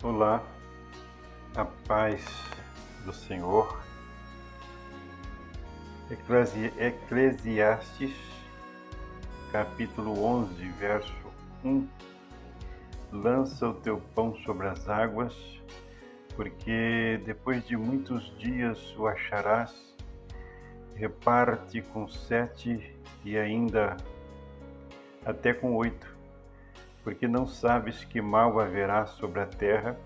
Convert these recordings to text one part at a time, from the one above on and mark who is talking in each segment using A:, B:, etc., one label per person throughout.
A: Olá, a paz do Senhor. Eclesiastes, capítulo 11, verso 1. Lança o teu pão sobre as águas, porque depois de muitos dias o acharás. Reparte com 7 e ainda até com 8, porque não sabes que mal haverá sobre a terra.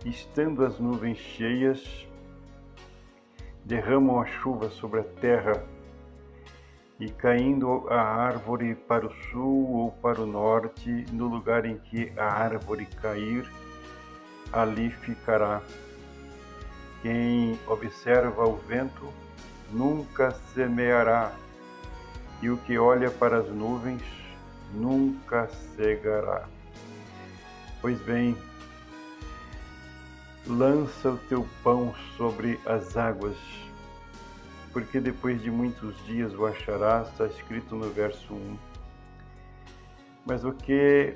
A: Estando as nuvens cheias, derramam a chuva sobre a terra, e caindo a árvore para o sul ou para o norte, no lugar em que a árvore cair, ali ficará. Quem observa o vento nunca semeará, e o que olha para as nuvens nunca cegará. Pois bem, lança o teu pão sobre as águas, porque depois de muitos dias o acharás, está escrito no verso 1. Mas o que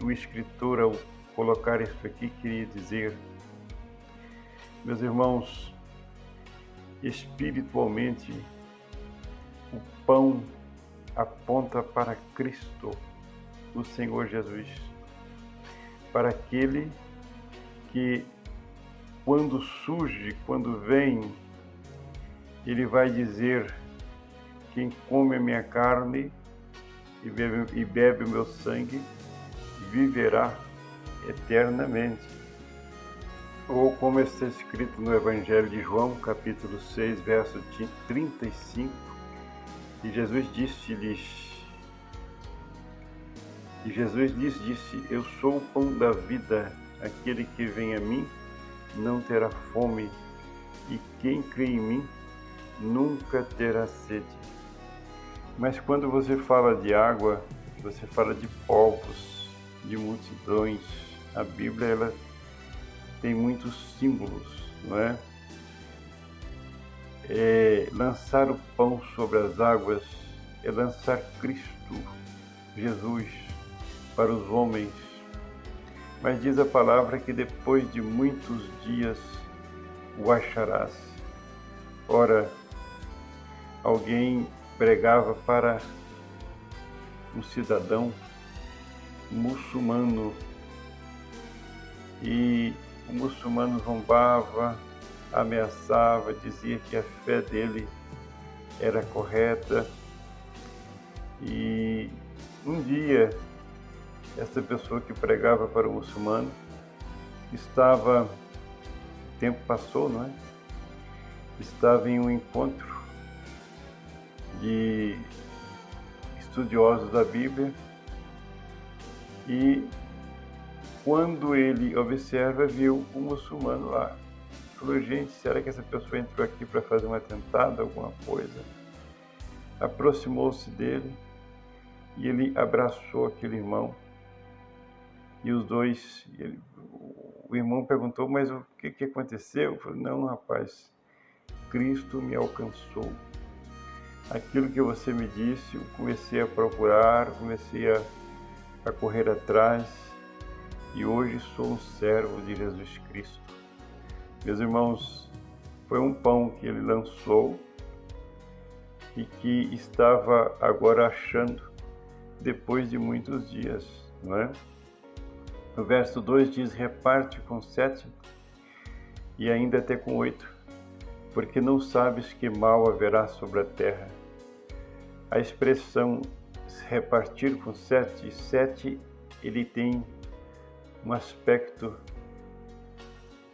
A: o escritor, ao colocar isso aqui, queria dizer? Meus irmãos, espiritualmente, o pão aponta para Cristo, o Senhor Jesus, para aquele que quando surge, quando vem, ele vai dizer: quem come a minha carne e bebe o meu sangue, viverá eternamente. Ou como está escrito no Evangelho de João, capítulo 6, verso 35, e Jesus lhes disse: eu sou o pão da vida, aquele que vem a mim não terá fome, e quem crê em mim nunca terá sede. Mas quando você fala de água, você fala de povos, de multidões. A Bíblia, ela tem muitos símbolos, não é? Lançar o pão sobre as águas é lançar Cristo, Jesus, para os homens. Mas diz a palavra que depois de muitos dias o acharás. Ora, alguém pregava para um cidadão muçulmano, e o muçulmano zombava, ameaçava, dizia que a fé dele era correta. E um dia, essa pessoa que pregava para o muçulmano o tempo passou, não é? Estava em um encontro de estudiosos da Bíblia, e quando ele observa, viu um muçulmano lá. Falou: gente, será que essa pessoa entrou aqui para fazer um atentado, alguma coisa? Aproximou-se dele e ele abraçou aquele irmão. E os dois, o irmão perguntou: mas o que aconteceu? Eu falei: não, rapaz, Cristo me alcançou. Aquilo que você me disse, eu comecei a procurar, comecei a correr atrás, e hoje sou um servo de Jesus Cristo. Meus irmãos, foi um pão que ele lançou e que estava agora achando depois de muitos dias, não é? No verso 2 diz: reparte com 7 e ainda até com 8, porque não sabes que mal haverá sobre a terra. A expressão repartir com 7, ele tem um aspecto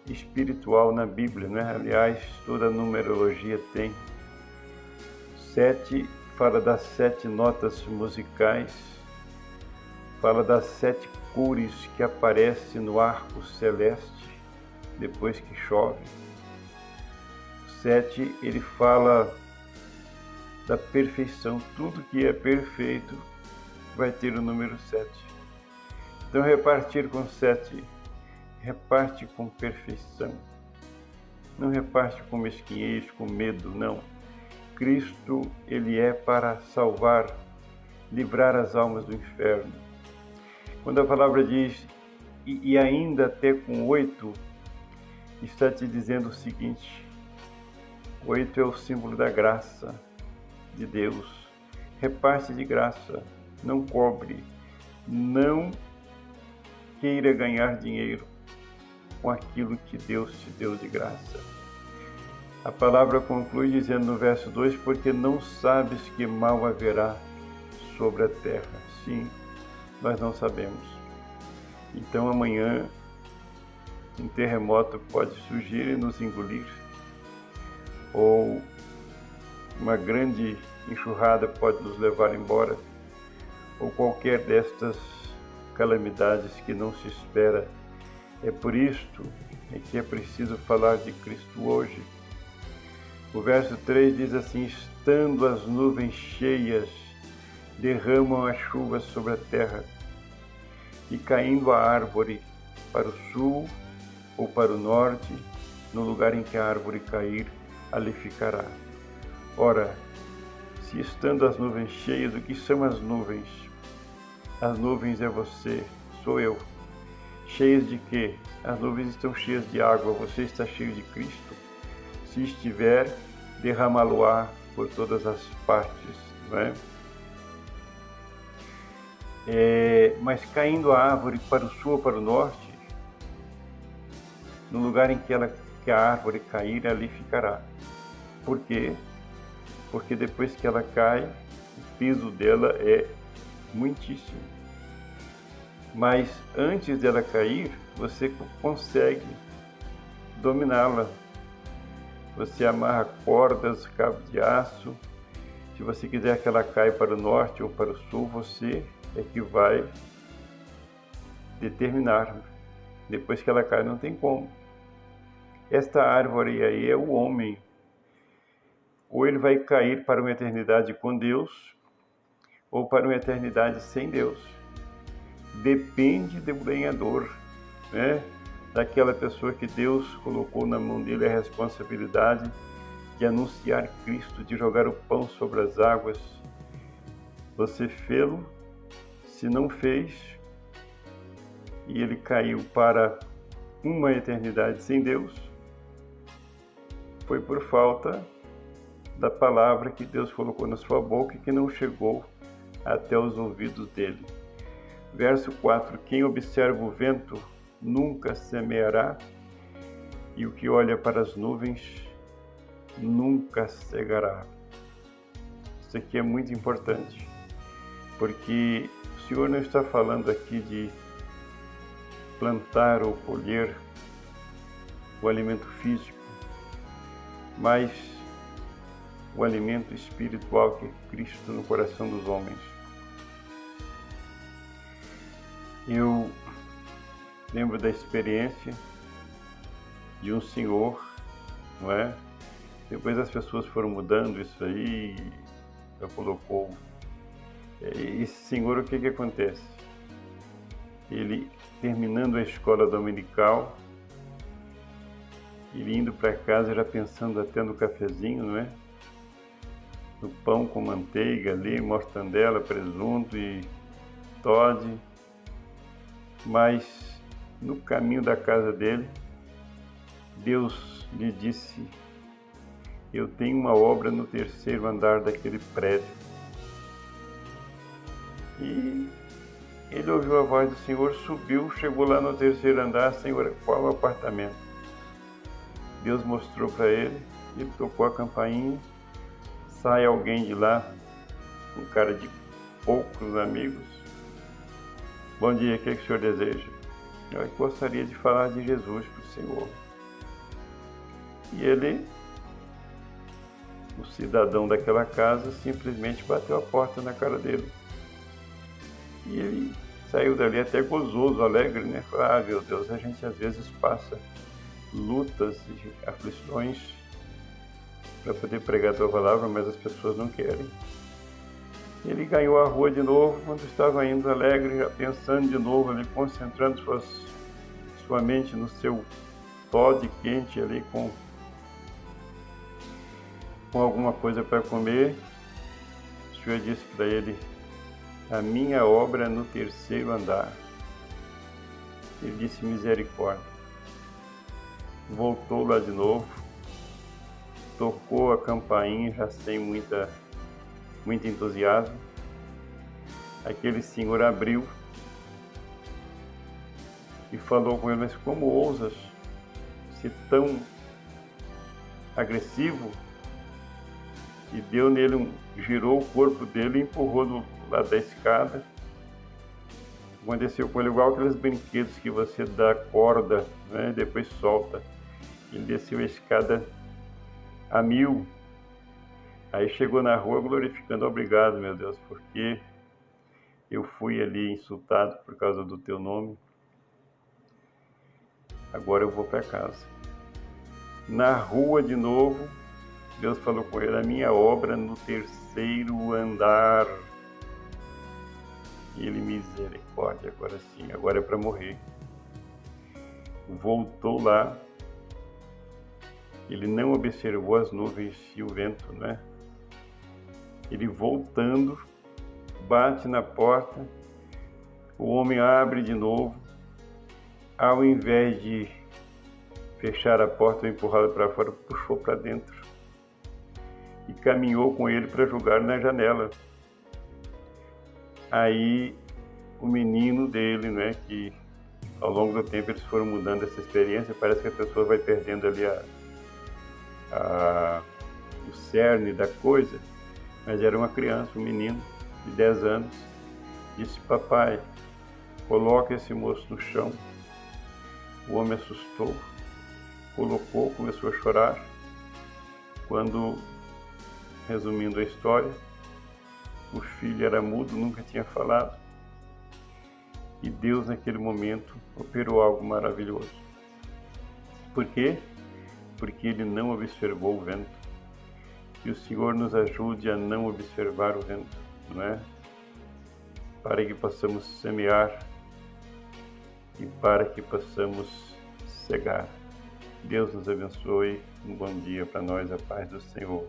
A: espiritual na Bíblia, né? Aliás, toda a numerologia tem. 7 fala das 7 notas musicais, fala das 7 cores que aparecem no arco celeste depois que chove. 7, ele fala da perfeição. Tudo que é perfeito vai ter o número 7. Então, repartir com 7, reparte com perfeição. Não reparte com mesquinhez, com medo, não. Cristo, ele é para salvar, livrar as almas do inferno. Quando a palavra diz: e ainda até com 8, está te dizendo o seguinte: 8 é o símbolo da graça de Deus. Reparte de graça, não cobre, não queira ganhar dinheiro com aquilo que Deus te deu de graça. A palavra conclui dizendo no verso 2, porque não sabes que mal haverá sobre a terra. Sim, nós não sabemos. Então amanhã um terremoto pode surgir e nos engolir, ou uma grande enxurrada pode nos levar embora, ou qualquer destas calamidades que não se espera. É por isto que é preciso falar de Cristo hoje. O verso 3 diz assim: estando as nuvens cheias, derramam a chuva sobre a terra, e caindo a árvore para o sul ou para o norte, no lugar em que a árvore cair, ali ficará. Ora, se estando as nuvens cheias, o que são as nuvens? As nuvens é você, sou eu. Cheias de quê? As nuvens estão cheias de água, você está cheio de Cristo. Se estiver, derramá-lo-á por todas as partes, não é? Mas caindo a árvore para o sul ou para o norte, no lugar em que a árvore cair, ali ficará. Por quê? Porque depois que ela cai, o peso dela é muitíssimo. Mas antes dela cair, você consegue dominá-la. Você amarra cordas, cabos de aço. Se você quiser que ela caia para o norte ou para o sul, você é que vai determinar. Depois que ela cai, não tem como. Esta árvore aí é o homem. Ou ele vai cair para uma eternidade com Deus, ou para uma eternidade sem Deus. Depende do lenhador, né? Daquela pessoa que Deus colocou na mão dele a responsabilidade de anunciar Cristo, de jogar o pão sobre as águas. Você fê-lo? Se não fez, e ele caiu para uma eternidade sem Deus, foi por falta da palavra que Deus colocou na sua boca e que não chegou até os ouvidos dele. Verso 4, quem observa o vento nunca semeará, e o que olha para as nuvens nunca cegará. Isso aqui é muito importante, porque o Senhor não está falando aqui de plantar ou colher o alimento físico, mas o alimento espiritual que é Cristo no coração dos homens. Eu lembro da experiência de um senhor, não é? Depois as pessoas foram mudando isso aí, já colocou. Esse senhor, o que acontece? Ele, terminando a escola dominical, ele indo para casa já pensando até no cafezinho, não é? No pão com manteiga ali, mortandela, presunto e Toddy. Mas no caminho da casa dele, Deus lhe disse: eu tenho uma obra no terceiro andar daquele prédio. E ele ouviu a voz do Senhor, subiu, chegou lá no terceiro andar. Senhor, qual é o apartamento? Deus mostrou para ele, ele tocou a campainha, sai alguém de lá, um cara de poucos amigos. Bom dia, o que o senhor deseja? Eu gostaria de falar de Jesus para o Senhor. E ele, o cidadão daquela casa, simplesmente bateu a porta na cara dele. E ele saiu dali até gozoso, alegre, né? Falou: ah, meu Deus, a gente às vezes passa lutas e aflições para poder pregar a tua palavra, mas as pessoas não querem. Ele ganhou a rua de novo, quando estava indo alegre, já pensando de novo ali, concentrando sua mente no seu Toddy quente ali com alguma coisa para comer. O Senhor disse para ele: a minha obra é no terceiro andar. Ele disse: misericórdia. Voltou lá de novo, tocou a campainha já sem muito entusiasmo. Aquele senhor abriu e falou com ele: mas como ousas ser tão agressivo? E deu nele girou o corpo dele e empurrou do lado da escada. Aconteceu com ele igual aqueles brinquedos que você dá corda, né, e depois solta. Ele desceu a escada a 1000. Aí chegou na rua glorificando: obrigado, meu Deus, porque eu fui ali insultado por causa do teu nome. Agora eu vou para casa. Na rua de novo, Deus falou com ele: a minha obra no 3º andar. E ele: misericórdia, agora sim, agora é para morrer. Voltou lá. Ele não observou as nuvens e o vento, né? Ele voltando, bate na porta, o homem abre de novo. Ao invés de fechar a porta ou empurrá-lo para fora, puxou para dentro e caminhou com ele para jogar na janela. Aí o menino dele, né, que ao longo do tempo eles foram mudando essa experiência, parece que a pessoa vai perdendo ali o cerne da coisa, mas era uma criança, um menino de 10 anos, disse: papai, coloca esse moço no chão. O homem assustou, colocou, começou a chorar. Quando, resumindo a história, o filho era mudo, nunca tinha falado, e Deus naquele momento operou algo maravilhoso. Por quê? Porque ele não observou o vento. Que o Senhor nos ajude a não observar o vento, não é? Para que possamos semear e para que possamos cegar. Deus nos abençoe. Um bom dia para nós, a paz do Senhor.